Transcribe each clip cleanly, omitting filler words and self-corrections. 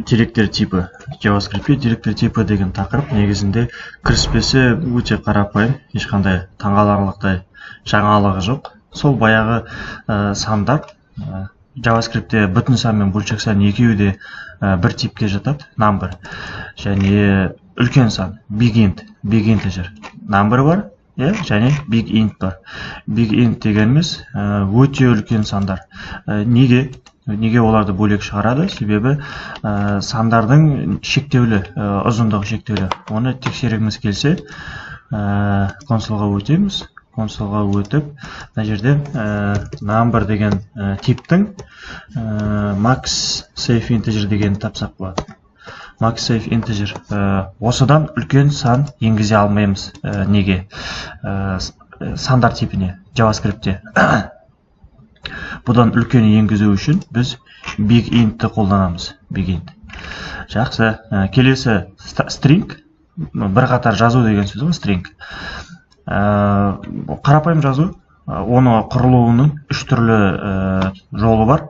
Директор типі. JavaScript'те директор типі деген тақырып негізінде кіріспесі өте қарапайым, ешқандай таңғаларлықтай жаңалығы жоқ. Сол баяғы сандар JavaScript'те бүтін сан мен бөлшек сан екеуі де бір типке жатады, number. Және үлкен сан, big integer. Number бар, және big int бар. Big int дегеніміз өте үлкен сандар. Неге оларды бөлек шығарады? Себебі сандардың шектеулі, ұзындығы шектеулі. Оны тексергіміз келсе, консольға өтеміз. Консольға өтіп, мына жерде number деген типтің max safe integer деген тапсақ болады. Max safe integer. Осыдан үлкен сан енгізе алмаймыз. Неге? Сандар типіне, JavaScript'те. Бұдан үлкен енгізу үшін біз big int'ті қолданамыз. Big int. Жақсы. Келесі string. Бір қатар жазу деген сөз ғой, string. Қарапайым жазу, оны құрылуының үш түрлі жолы бар.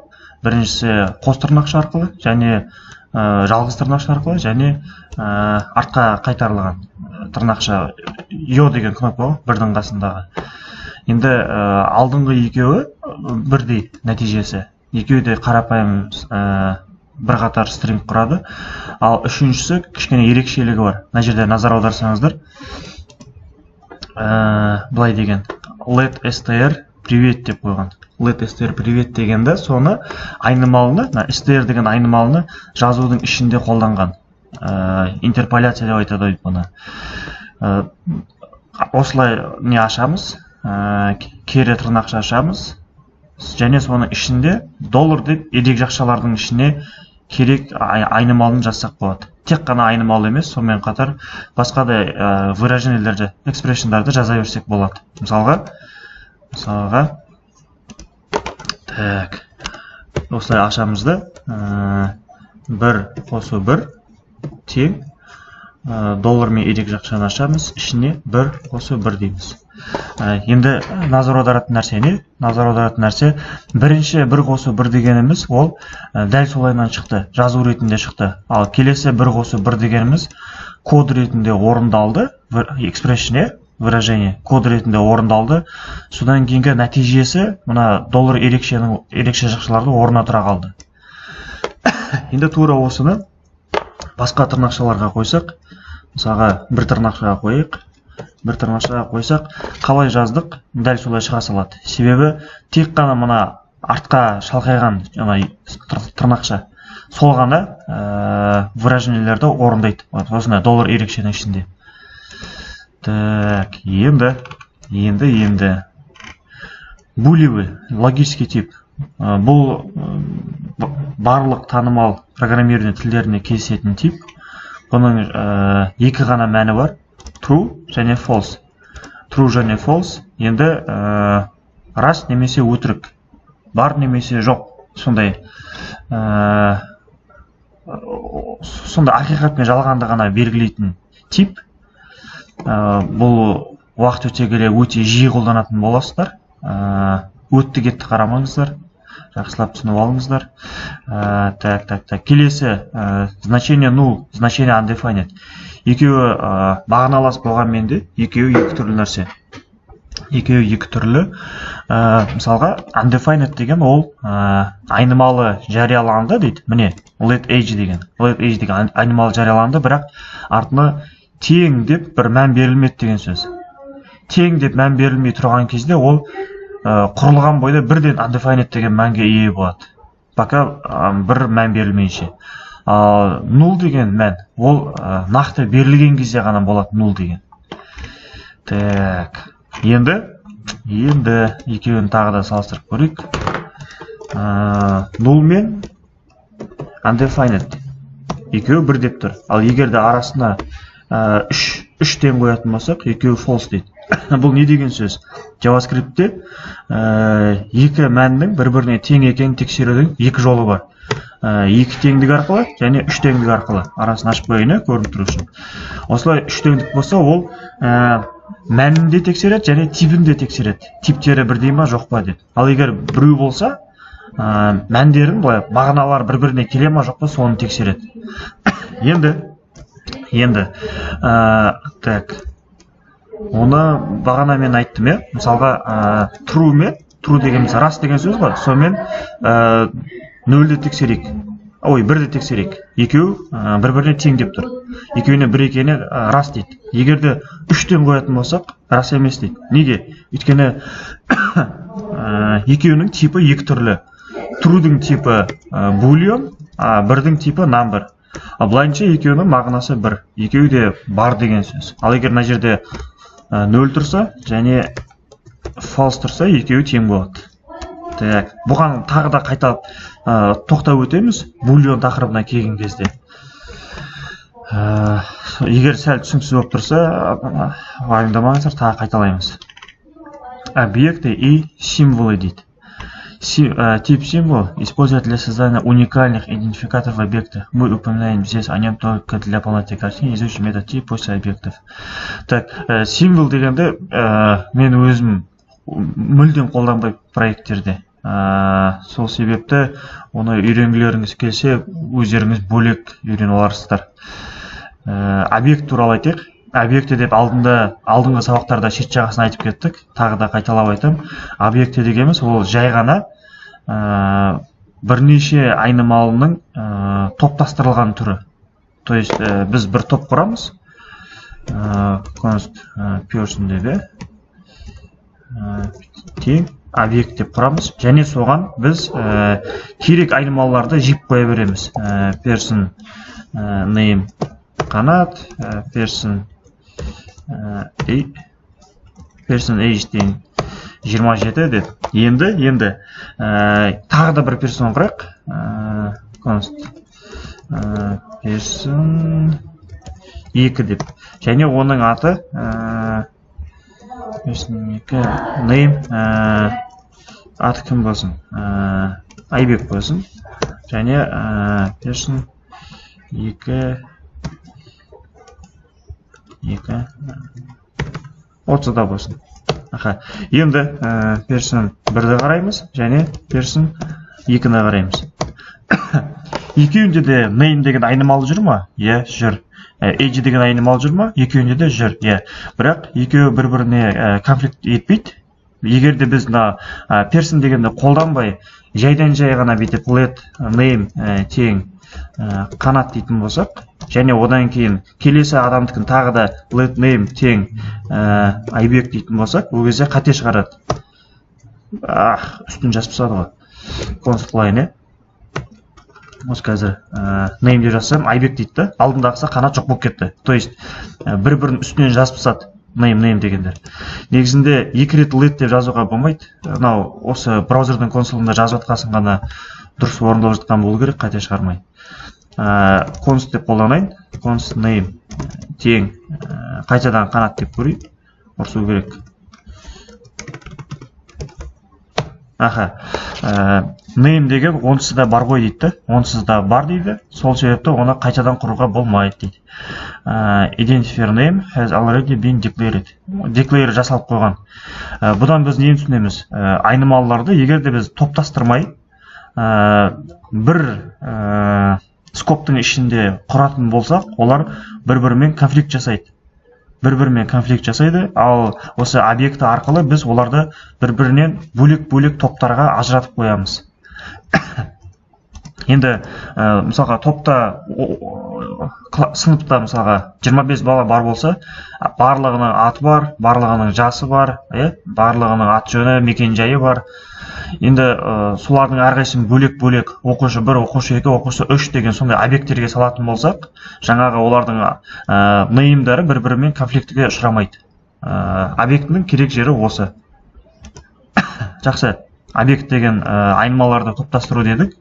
Біріншісі қос тырнақша арқылы, және жалғыз тырнақша арқылы, және артқа қайтарылған тырнақша yo деген кнопка ғой, бірдің қасындағы. Енді алдыңғы екеуі бірдей нәтижесі. Екеуі де қарапайым бір қатар string құрады. Ал үшіншісі кішкене ерекшелігі бар. Мына жерде назар аударсаңыздар, былай деген let str привет деп қойған. Let str привет дегенде соны айнымалыны, str деген айнымалыны жазудың ішінде қолданған. Интерполяция деп айтады бұны. Осылай не ашамыз, кері тырнақша ашамыз, және соның ішінде доллар деп едек жақшалардың ішіне керек айнымалын жазсақ болады. Тек қана айнымалы емес, сонымен қатар басқа да выражениелерді, экспрессиондарды жаза берсек болады. Мысалға, так, осылай ашамызды, 1 қосу 1 тең, доллар мен едек жақшаны ашамыз, ішіне 1 қосу 1 дейміз. Енді назар аударатын нәрсе не? Назар аударатын нәрсе, бірінші 1 қосу 1 дегеніміз ол дәл солайынан шықты, жазу ретінде шықты. Ал келесі 1 қосу 1 дегеніміз код ретінде орындалды, экспрессия, выражение код ретінде орындалды. Содан кейінгі нәтижесі мына доллар ерекше жақшаларды орнына тұра қалды. Енді тура осыны басқа тырнақшаларға қойсақ, мысалға бір тырнақшаға қойық. Бір тырнақшаға қойсақ, қалай жаздық, дәл солай шыға салады. Себебі тек қана мына артқа шалқайған тырнақша сол ғана выражениелерді орындайды. Осындай доллар ерекшенің ішінде. Так, енді булевый логический тип. Бұл барлық танымал программирование тілдеріне кездесетін тип. Бұның екі ғана мәні бар. True және false. True және false. Енді рас немесе өтірік. Бар немесе жоқ. Сондай ақиқат пен жалғанды ғана белгілейтін тип. Бұл уақыт өте келе өте жиі қолданатын боласыздар. Өтті кетті қарамаңыздар. Жақсылап түсініп алыңыздар. Так. Келесі значение null, значение undefined. Екеуі мағыналас болғанмен де екеуі екі түрлі нәрсе. Екеуі екі түрлі. Мысалға undefined деген ол айнымалы жарияланды дейді. Міне, let age деген айнымалы жарияланды, бірақ артына тең деп бір мән берілмеді деген сөз. Тең деп мән берілмей тұрған кезде ол құрылған бойда бірден undefined деген мәнге ие болады. Пока бір мән берілмейінше. Null деген мән, ол нақты берілген кезде ғана болады null деген. Так, енді екеуін тағы да салыстырып көрейік. Null мен undefined екеуі бір деп тұр. Ал егер де арасына 3 тең қоятын болсақ, екеуі false дейді. Бұл не деген сөз? JavaScript'те екі мәннің бір-біріне тең екенін тексерудің екі жолы бар. 2 теңдік арқылы және 3 теңдік арқылы. Арасын ашып қойын, көрініп тұру үшін. Осылай 3 теңдік болса, ол мәнін де тексереді және типін де тексереді. Типтері бірдей ма жоқ па деп. Ал егер біреу болса, мәндерін былай мағыналар бір-біріне келе ма жоқ па соны тексереді. енді так оны бағана мен айттым, мысалға true дегеніміз рас деген сөз ғой, сонымен нөлді тексерейік, бірді тексерейік. Екеу бір-біріне тең деп тұр. Екеуіне бір екені рас дейді. Егерде 3-тен қоятын болсақ, рас емес дейді. Неге? Өйткені екеуінің типі екі түрлі. True'дің типі boolean, бірдің типі number. Былайынша екеуінің мағынасы бір. Екеуі де бар деген сөз. Ал егер мына жерде 0 тұрса және false тұрса, екеуі тең болады. Так, бұған тағы да қайталап тоқтап өтеміз boolean тақырыбына келген кезде. Егер сәл түсініксіз болып тұрса, уайымдамаңыздар, тағы қайталаймыз. Объекты и символы дейді. Тип символ используют для создания уникальных идентификаторов объекта. Мы упоминаем здесь о нем только для полноты картины, изучим метод тип после объектов. Так, символ дегенде мен өзім мүлдем қолданбай проекттерде. Сол себепті оны үйренгілеріңіз келсе, өздеріңіз бөлек үйреніп аларсыздар. Объект туралы айтайық. Объекті деп алдыңғы сабақтарда шет жағасын айтып кеттік. Тағы да қайталап айтам. Объекті дегеніміз ол жай ғана бірнеше айнымалының топтастырылған түрі. То есть біз бір топ құрамыз. Const person деп тең объект деп құрамыз. Және соған біз керек айнымалыларды жиып қоя береміз. Person name қанат, person age дейін 27 деп. Енді тағы да бір person құрайық. Const person 2 деп. Және оның аты person 2 name аты кім болсын? Айбек болсын. Және person 2 30-да болсын. Енді person 1-ді қараймыз, және person 2-ні қараймыз. Екеуінде де name деген айнымалы жүр ма? Жүр. Age деген айнымалы жүр ма? Екеуінде де жүр. Бірақ екеуі бір-біріне конфликт етпейді. Егерде біз person дегенді қолданбай, жайдан жай ғана бүйтіп let name тең қанат дейтін болсақ, және одан кейін келесі адамдікін тағы да let name тең айбек дейтін болсақ, ол кезде қате шығарады. Үстін жазып тастады ғой. Const line, осы қазір name деп жазсам айбек дейді. Алдындағысы қанат жоқ болып кетті. То есть бір-бірін үстінен жазып тастады. Name дегендер. Негізінде екі рет let деп жазуға болмайды. Осы браузердің консолында жазып атқасын ғана дұрыс орындалып жатқан болу керек, қате шығармай. Const деп қолданайын. Const name тең қайтадан қанат деп көрейік. Ұрсу керек. Name деген онсыз да бар ғой дейді. Онсыз да бар дейді. Сол себепті оны қайтадан құруға болмайды дейді. Identifier name has already been declared. Declare жасалып қойған. Бұдан біз нені түсінеміз? Айнымалыларды егерде біз топтастырмай бір скоптың ішінде құратын болсақ, олар бір-бірімен конфликт жасайды. Ал осы объекті арқылы біз оларды бір-бірінен бөлек-бөлек топтарға ажыратып қоямыз. Енді мысалға топта сыныпта мысалға 25 бала бар болса, барлығының аты бар, барлығының жасы бар, барлығының аты жөні, мекен жайы бар. Енді солардың әрқайсысын бөлек-бөлек оқушы 1, оқушы 2, оқушы 3 деген сондай объекттерге салатын болсақ, жаңағы олардың name'дары бір-бірімен конфликтіге ұшырамайды. Объектінің керек жері осы. Жақсы. Объект деген айнымаларды топтастыру дедік.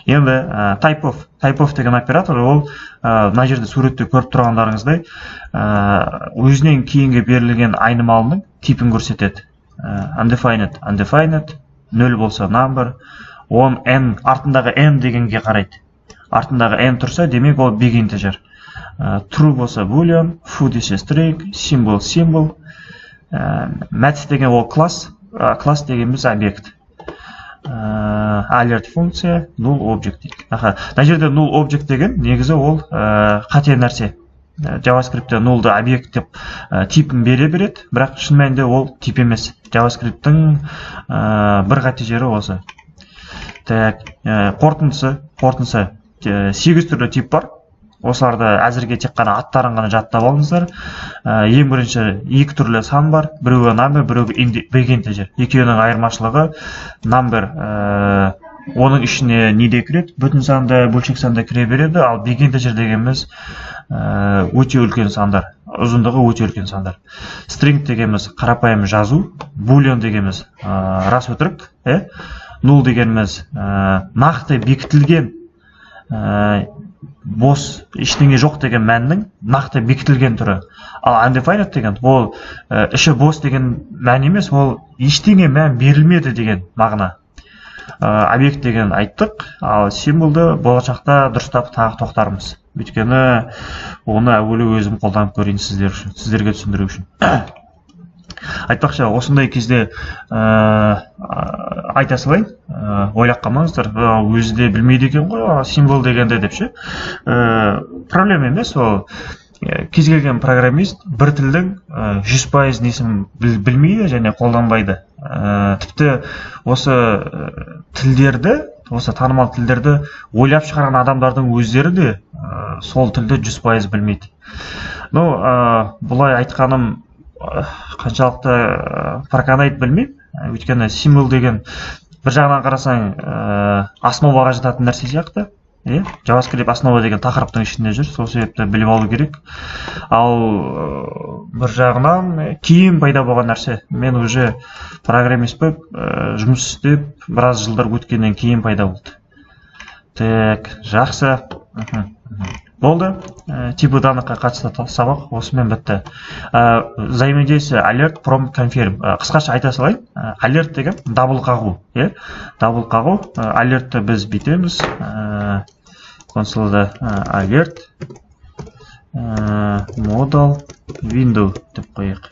Енді type of деген оператор, ол мына жерде суретте көріп тұрғандарыңыздай өзінен кейінге берілген айнымалының типін көрсетеді. Undefined, 0 болса number, n артындағы n дегенге қарайды. Артындағы n тұрса, демек ол big integer. True болса boolean, foo десе string, symbol. Math деген ол класс дегеніміз объект. alert функция null object дейді. Мына жерде null object деген негізі ол қате нәрсе. JavaScript'те null'ды объект деп типін бере береді, бірақ шын мәнінде ол тип емес. JavaScript'тің бір қате жері осы. Так, қорытындысы 8 түрлі тип бар. Осыларды әзірге тек қана аттарын ғана жаттап алыңыздар. Ең бірінші 2 түрлі сан бар. Біреуі number, біреуі big integer. Екеуінің айырмашылығы number оның ішіне неде кіреді? Бүтін санда, бөлшек санда кіре береді, ал big integer дегеніміз өте үлкен сандар, ұзындығы өте үлкен сандар. String дегеніміз қарапайым жазу, boolean дегеніміз рас өтірік, null дегеніміз нақты бекітілген бос ештеңе жоқ деген мәннің нақты бекітілген түрі. Ал undefined деген ол іші бос деген мән емес, ол ештеңе мән берілмеді деген мағына. Объект деген айттық, ал символды болашақта дұрыстап тағы тоқтармыз. Өйткені оны әуелі өзім қолданып көрейін сіздерге түсіндіру үшін. Айтпақшы, осындай кезде айта салайын, ойлап қалмаңыздар, өзі де білмейді екен ғой, символ дегенде деп ше. Проблема емес, ол кез келген программист бір тілдің 100% несін білмейді және қолданбайды. Тіпті осы тілдерді, осы танымал тілдерді ойлап шығарған адамдардың өздері де сол тілді 100% білмейді. Бұлай айтқаным қаншалықты проканайды білмеймін. Өйткені символ деген бір жағынан қарасаң основаға жататын нәрсе сияқты. JavaScript основа деген тақырыптың ішінде жүр, сол себепті біліп алу керек. Ал бір жағынан кейін пайда болған нәрсе. Мен уже программист болып, жұмыс істеп, біраз жылдар өткеннен кейін пайда болды. Так, жақсы. Болды. Типі даныққа қатысты сабақ осымен бітті. Взаимодействие alert, prompt, confirm. Қысқаша айта салайын. Alert деген дабыл қағу. Дабыл қағу. Alertті біз бітеміз. Консолда alert modal window деп қойық.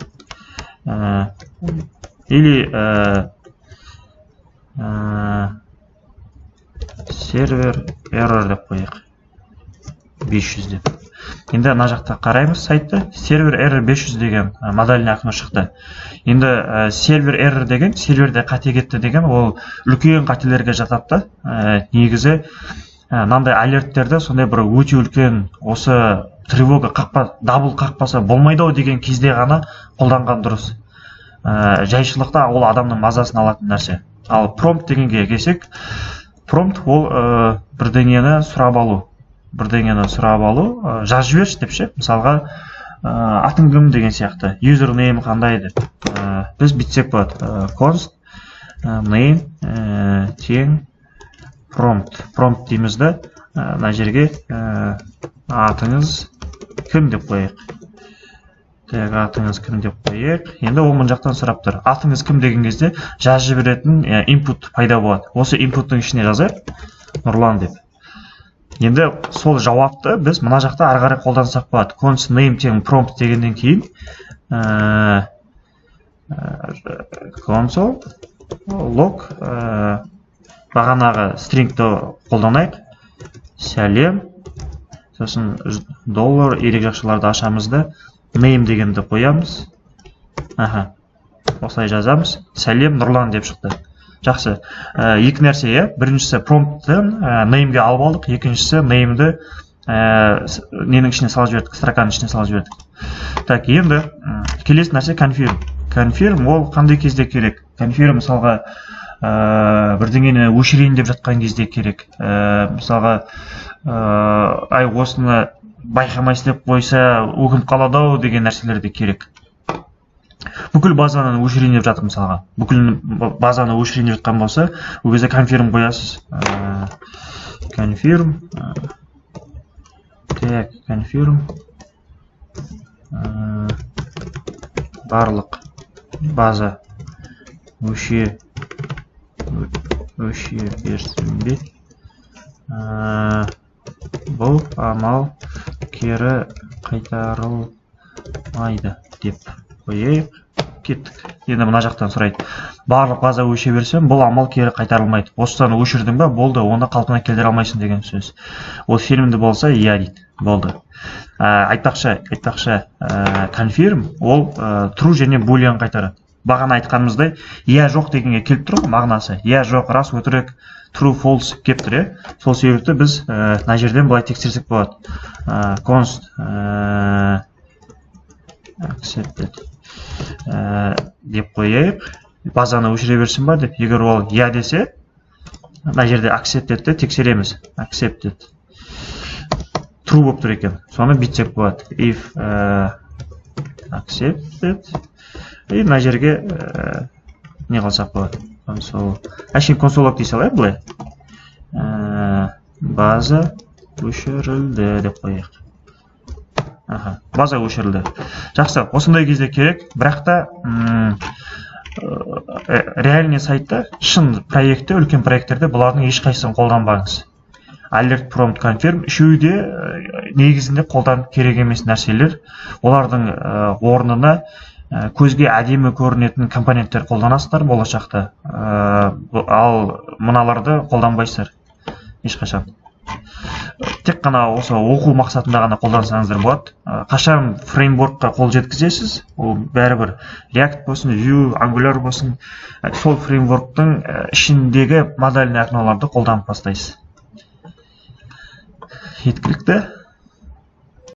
Или server error деп қойық. 500 деп. Енді ана жақта қараймыз сайтты. Server error 500 деген модельный ақыны шықты. Енді server error деген, серверде қате кетті деген, ол үлкен қателерге жатады. Негізі мынандай алерттерді сондай бір өте үлкен осы тревога қақпа, дабыл қақпаса болмайды деген кезде ғана қолданған дұрыс. Жайшылықта ол адамның мазасын алатын нәрсе. Ал prompt дегенге келсек, prompt ол бірдеңені сұрап алу. Жазып жіберші деп ше. Мысалға атың кім деген сияқты. Username қандай деп. Біз бүйтсек болады. Const name тең prompt. Prompt дейміз де, мына жерге атыңыз кім деп қойық. Атыңыз кім деп қойық. Енді ол мұн жақтан сұрап тұр. Атыңыз кім деген кезде жазып жіберетін input пайда болады. Осы input'тың ішіне жазайық. Нұрлан деп. Енді сол жауапты біз мына жақта ары қарай қолдансақ болады. Const name тең prompt дегеннен кейін console log бағанағы stringті қолданайық. Сәлем. Сосын доллар ерек жақшыларды ашамыз да name дегенді қоямыз. Осылай жазамыз. Сәлем Нұрлан деп шықты. Жақсы. Екі нәрсе, біріншісі prompt'тен name'ге алып алдық, екіншісі name'ді ненің ішіне салып жібердік, строканың ішіне салып жібердік. Так, енді келесі нәрсе confirm. Confirm ол қандай кезде керек? Confirm мысалға бірдеңені өшірейін деп жатқан кезде керек. Мысалға осыны байқамай істеп қойса өкініп қалады деген нәрселерде керек. Бүкіл базаны өшірейін деп жатыр мысалға. Бүкіл базаны өшірейін деп жатқан болса, ол кезде confirm қоясыз. Confirm. Так, confirm. Барлық база өше берсін бе. Бұл амал кері қайтарылмайды деп қойайық. Кеттік. енді мына жақтан сұрайды. Барлық база өше берсем, бұл амал кері қайтарылмайды. Осыдан өшірдің ба, болды, оны қалпына келтіре алмайсың деген сөз. Ол фильмді болса, иә дейді. Болды. Айтпақшы, confirm ол true және boolean қайтарады. Бағана айтқанымыздай, иә жоқ дегенге келіп тұр мағынасы. Иә жоқ, рас, өтірік, true, false келіп тұр. Сол себепті біз мына жерден былай тексерсек болады. Const accepted деп қояйық. Базаны өшіре берсін ба деп. Егер ол иә десе, мына жерде accepted'ті тексереміз. Accepted. True болып тұр екен. Соны бүйтсек болады. If accepted. И мына жерге не қылсақ болады. Әшейін консолог дей салайық былай. База өшірілді деп қояйық. База өшірілді. Жақсы, осындай кезде керек, бірақ та реальный сайтта, шын проектте, үлкен проекттерде бұлардың ешқайсысын қолданбаңыз. Alert, prompt, confirm үшеуі де негізінде қолданып керек емес нәрселер. Олардың орнына көзге әдемі көрінетін компоненттер қолданасыздар болашақта. Ал мұналарды қолданбайсыздар ешқашан. Тек қана осы оқу мақсатында ғана қолдансаңыздар болады. Қашан фреймворкқа қол жеткізесіз, ол бәрібір React болсын, Vue, Angular болсын, сол фреймворктың ішіндегі модальный окналарды қолданып бастайсыз. Жеткілікті.